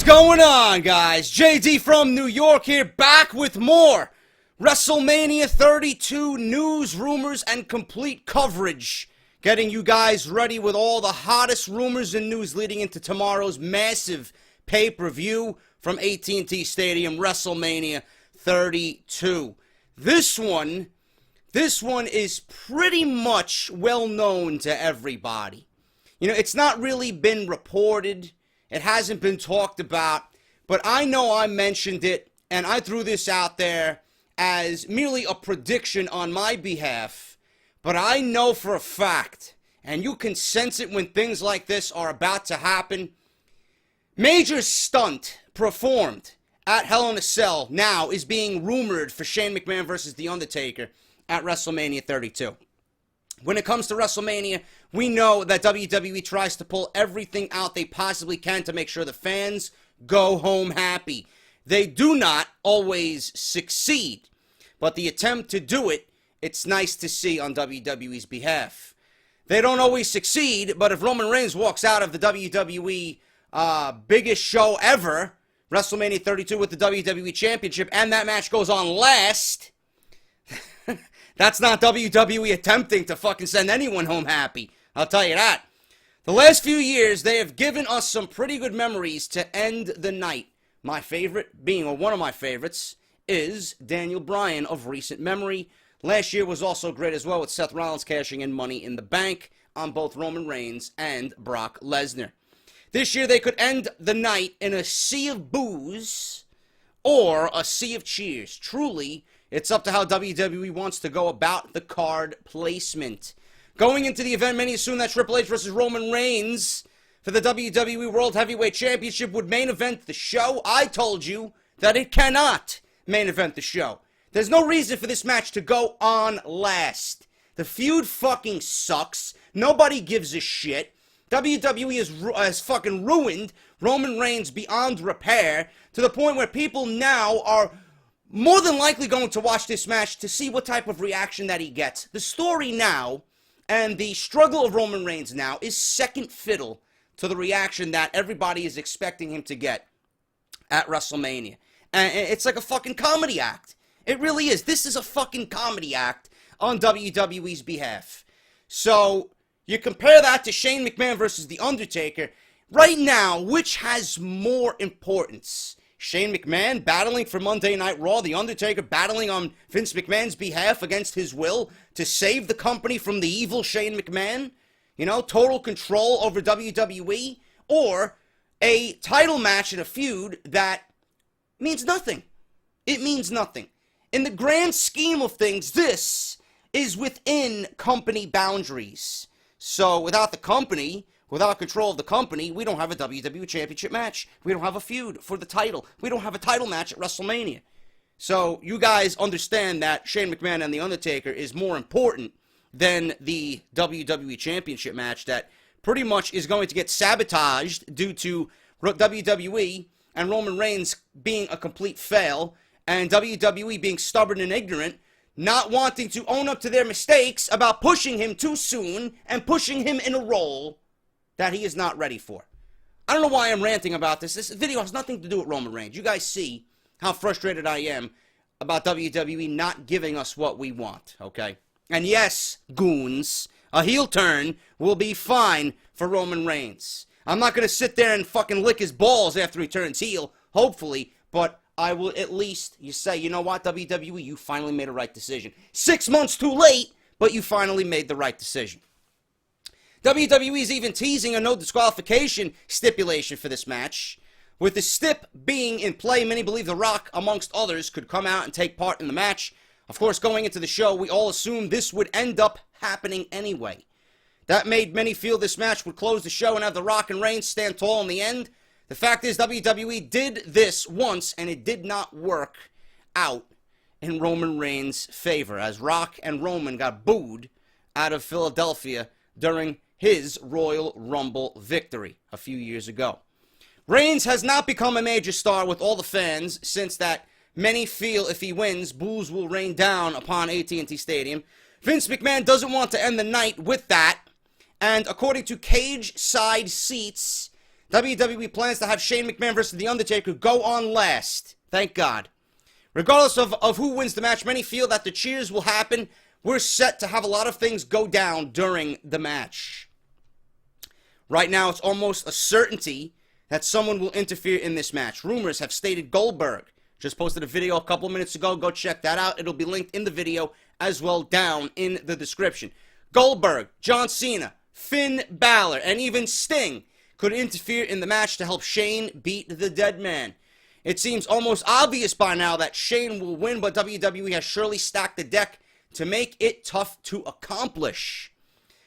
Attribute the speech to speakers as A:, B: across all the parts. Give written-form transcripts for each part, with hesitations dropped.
A: is going on, guys? JD from New York here, back with more Wrestlemania 32 news, rumors, and complete coverage. Getting you guys ready with all the hottest rumors and news leading into tomorrow's massive pay-per-view from AT&T Stadium, Wrestlemania 32. This one is pretty much well known to everybody. You know, it's not really been reported. It hasn't been talked about, but I know I mentioned it, and I threw this out there as merely a prediction on my behalf, but I know for a fact, and you can sense it when things like this are about to happen. Major Stunt performed at Hell in a Cell now is being rumored for Shane McMahon versus The Undertaker at WrestleMania 32. When it comes to WrestleMania, we know that WWE tries to pull everything out they possibly can to make sure the fans go home happy. They do not always succeed, but the attempt to do it, it's nice to see on WWE's behalf. They don't always succeed, but if Roman Reigns walks out of the WWE biggest show ever, WrestleMania 32 with the WWE Championship, and that match goes on last, that's not WWE attempting to fucking send anyone home happy. I'll tell you that. The last few years, they have given us some pretty good memories to end the night. My favorite being, or one of my favorites, is Daniel Bryan of recent memory. Last year was also great as well, with Seth Rollins cashing in Money in the Bank on both Roman Reigns and Brock Lesnar. This year, they could end the night in a sea of boos or a sea of cheers. Truly, it's up to how WWE wants to go about the card placement. Going into the event, many assume that Triple H versus Roman Reigns for the WWE World Heavyweight Championship would main event the show. I told you that it cannot main event the show. There's no reason for this match to go on last. The feud fucking sucks. Nobody gives a shit. WWE has fucking ruined Roman Reigns beyond repair to the point where people now are more than likely going to watch this match to see what type of reaction that he gets. The story now and the struggle of Roman Reigns now is second fiddle to the reaction that everybody is expecting him to get at WrestleMania. And it's like a fucking comedy act. It really is. This is a fucking comedy act on WWE's behalf. So, you compare that to Shane McMahon versus The Undertaker. Right now, which has more importance? Shane McMahon battling for Monday Night Raw, The Undertaker battling on Vince McMahon's behalf against his will to save the company from the evil Shane McMahon? You know, total control over WWE? Or a title match in a feud that means nothing. It means nothing. In the grand scheme of things, this is within company boundaries. So without the company, without control of the company, we don't have a WWE Championship match. We don't have a feud for the title. We don't have a title match at WrestleMania. So you guys understand that Shane McMahon and The Undertaker is more important than the WWE Championship match that pretty much is going to get sabotaged due to WWE and Roman Reigns being a complete fail and WWE being stubborn and ignorant, not wanting to own up to their mistakes about pushing him too soon and pushing him in a role that he is not ready for. I don't know why I'm ranting about this. This video has nothing to do with Roman Reigns. You guys see how frustrated I am about WWE not giving us what we want, okay? And yes, goons, a heel turn will be fine for Roman Reigns. I'm not going to sit there and fucking lick his balls after he turns heel, hopefully, but I will at least, you say, you know what, WWE, you finally made a right decision. 6 months too late, but you finally made the right decision. WWE is even teasing a no disqualification stipulation for this match. With the stip being in play, many believe The Rock, amongst others, could come out and take part in the match. Of course, going into the show, we all assumed this would end up happening anyway. That made many feel this match would close the show and have The Rock and Reigns stand tall in the end. The fact is, WWE did this once, and it did not work out in Roman Reigns' favor, as Rock and Roman got booed out of Philadelphia during his Royal Rumble victory a few years ago. Reigns has not become a major star with all the fans, since that many feel if he wins, boos will rain down upon AT&T Stadium. Vince McMahon doesn't want to end the night with that, and according to Cage Side Seats, WWE plans to have Shane McMahon versus The Undertaker go on last. Thank God. Regardless of who wins the match, many feel that the cheers will happen. We're set to have a lot of things go down during the match. Right now, it's almost a certainty that someone will interfere in this match. Rumors have stated Goldberg. Just posted a video a couple minutes ago. Go check that out. It'll be linked in the video as well down in the description. Goldberg, John Cena, Finn Balor, and even Sting could interfere in the match to help Shane beat the dead man. It seems almost obvious by now that Shane will win, but WWE has surely stacked the deck to make it tough to accomplish.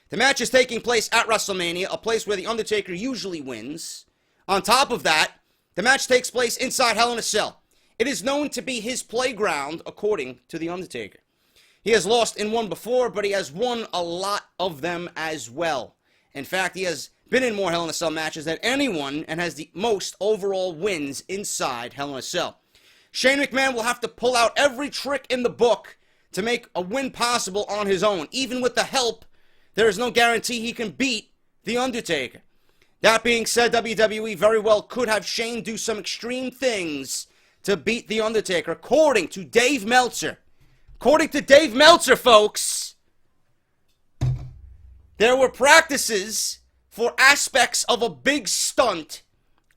A: The match is taking place at WrestleMania, a place where The Undertaker usually wins. On top of that, the match takes place inside Hell in a Cell. It is known to be his playground, according to The Undertaker. He has lost in one before, but he has won a lot of them as well. In fact, he has been in more Hell in a Cell matches than anyone and has the most overall wins inside Hell in a Cell. Shane McMahon will have to pull out every trick in the book to make a win possible on his own. Even with the help, there is no guarantee he can beat The Undertaker. That being said, WWE very well could have Shane do some extreme things to beat The Undertaker, according to Dave Meltzer. According to Dave Meltzer, folks, there were practices for aspects of a big stunt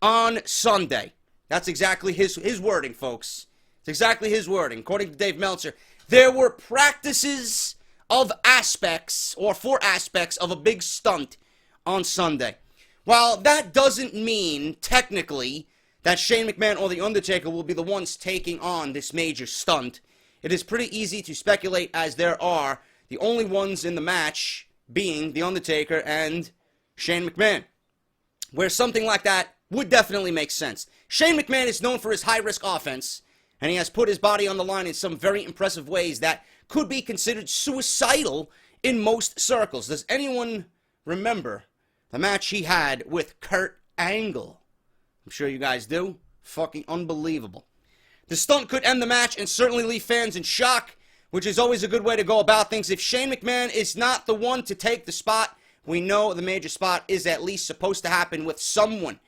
A: on Sunday. That's exactly his wording, folks. It's exactly his wording. According to Dave Meltzer, there were practices of aspects, or for aspects of a big stunt on Sunday. While that doesn't mean, technically, that Shane McMahon or The Undertaker will be the ones taking on this major stunt, it is pretty easy to speculate, as there are the only ones in the match being The Undertaker and Shane McMahon, where something like that would definitely make sense. Shane McMahon is known for his high-risk offense, and he has put his body on the line in some very impressive ways that could be considered suicidal in most circles. Does anyone remember the match he had with Kurt Angle? I'm sure you guys do. Fucking unbelievable. The stunt could end the match and certainly leave fans in shock, which is always a good way to go about things. If Shane McMahon is not the one to take the spot, we know the major spot is at least supposed to happen with someone.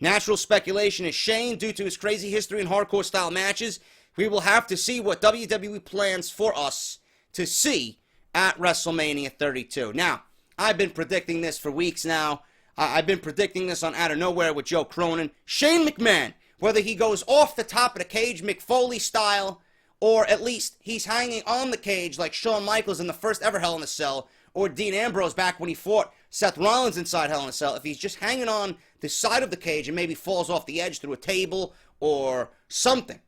A: Natural speculation is Shane, due to his crazy history in hardcore-style matches. We will have to see what WWE plans for us to see at WrestleMania 32. Now, I've been predicting this for weeks now. I've been predicting this on Out of Nowhere with Joe Cronin. Shane McMahon, whether he goes off the top of the cage, Mick Foley style, or at least he's hanging on the cage like Shawn Michaels in the first ever Hell in a Cell, or Dean Ambrose back when he fought Seth Rollins inside Hell in a Cell, if he's just hanging on the side of the cage and maybe falls off the edge through a table or something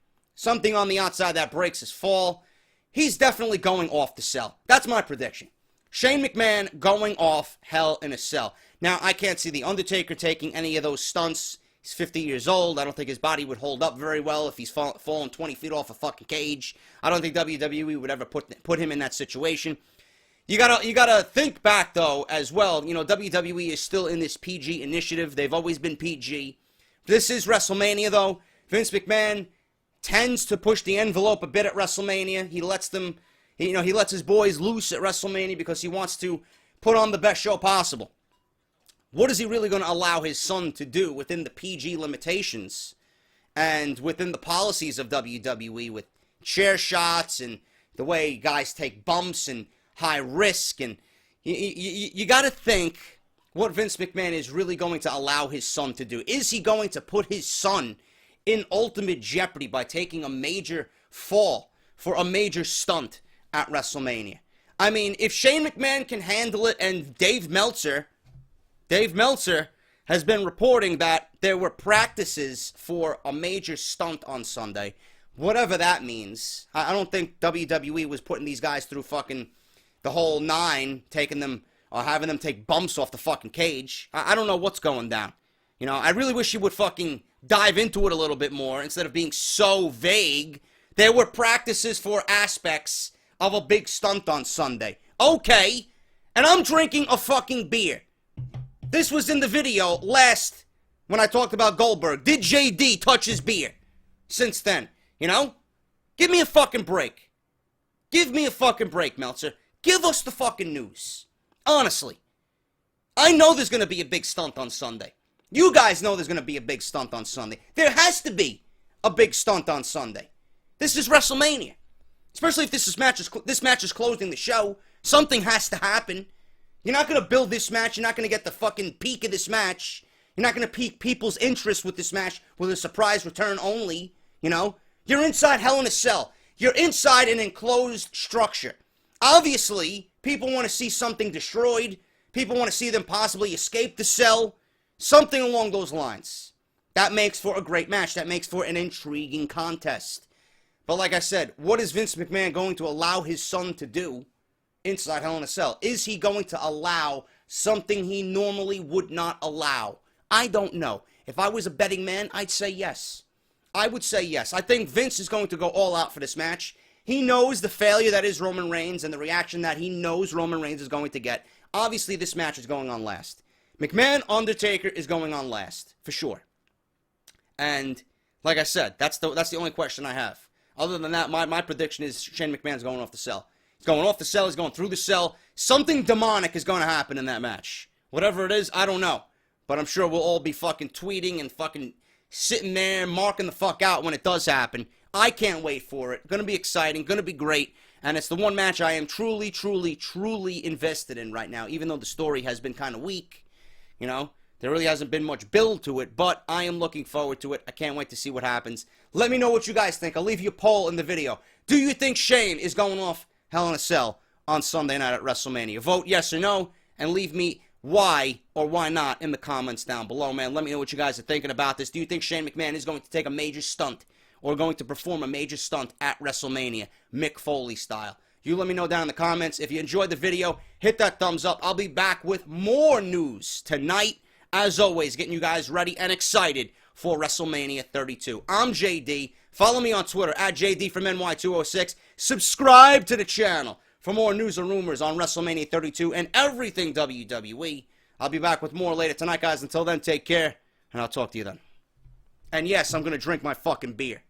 A: on the outside that breaks his fall, he's definitely going off the cell. That's my prediction. Shane McMahon going off Hell in a Cell. Now, I can't see The Undertaker taking any of those stunts. He's 50 years old. I don't think his body would hold up very well if he's falling 20 feet off a fucking cage. I don't think WWE would ever put him in that situation. You gotta think back, though, as well. You know, WWE is still in this PG initiative. They've always been PG. This is WrestleMania, though. Vince McMahon tends to push the envelope a bit at WrestleMania. He lets them, he lets his boys loose at WrestleMania because he wants to put on the best show possible. What is he really going to allow his son to do within the PG limitations and within the policies of WWE with chair shots and the way guys take bumps and high risk? And you got to think what Vince McMahon is really going to allow his son to do. Is he going to put his son in ultimate jeopardy by taking a major fall for a major stunt at WrestleMania? I mean, if Shane McMahon can handle it, and Dave Meltzer has been reporting that there were practices for a major stunt on Sunday, whatever that means. I don't think WWE was putting these guys through fucking the whole nine, taking them or having them take bumps off the fucking cage. I don't know what's going down. You know, I really wish he would fucking dive into it a little bit more instead of being so vague. There were practices for aspects of a big stunt on Sunday. Okay, and I'm drinking a fucking beer. This was in the video last when I talked about Goldberg. Did JD touch his beer since then? You know? Give me a fucking break. Give me a fucking break, Meltzer. Give us the fucking news. Honestly. I know there's going to be a big stunt on Sunday. You guys know there's going to be a big stunt on Sunday. There has to be a big stunt on Sunday. This is WrestleMania. Especially if this match is closing the show. Something has to happen. You're not going to build this match. You're not going to get the fucking peak of this match. You're not going to pique people's interest with this match with a surprise return only. You know? You're inside Hell in a Cell. You're inside an enclosed structure. Obviously, people want to see something destroyed. People want to see them possibly escape the cell. Something along those lines. That makes for a great match. That makes for an intriguing contest. But like I said, what is Vince McMahon going to allow his son to do inside Hell in a Cell? Is he going to allow something he normally would not allow? I don't know. If I was a betting man, I'd say yes. I would say yes. I think Vince is going to go all out for this match. He knows the failure that is Roman Reigns and the reaction that he knows Roman Reigns is going to get. Obviously, this match is going on last. McMahon, Undertaker is going on last, for sure. And, like I said, that's the only question I have. Other than that, my prediction is Shane McMahon's going off the cell. He's going off the cell, he's going through the cell. Something demonic is going to happen in that match. Whatever it is, I don't know. But I'm sure we'll all be fucking tweeting and fucking sitting there marking the fuck out when it does happen. I can't wait for it. Gonna be exciting, gonna be great. And it's the one match I am truly, truly, truly invested in right now. Even though the story has been kind of weak. You know, there really hasn't been much build to it, but I am looking forward to it. I can't wait to see what happens. Let me know what you guys think. I'll leave you a poll in the video. Do you think Shane is going off Hell in a Cell on Sunday night at WrestleMania? Vote yes or no, and leave me why or why not in the comments down below, man. Let me know what you guys are thinking about this. Do you think Shane McMahon is going to take a major stunt or going to perform a major stunt at WrestleMania, Mick Foley style? You let me know down in the comments. If you enjoyed the video, hit that thumbs up. I'll be back with more news tonight. As always, getting you guys ready and excited for WrestleMania 32. I'm JD. Follow me on Twitter at JDfromNY206. Subscribe to the channel for more news and rumors on WrestleMania 32 and everything WWE. I'll be back with more later tonight, guys. Until then, take care, and I'll talk to you then. And yes, I'm going to drink my fucking beer.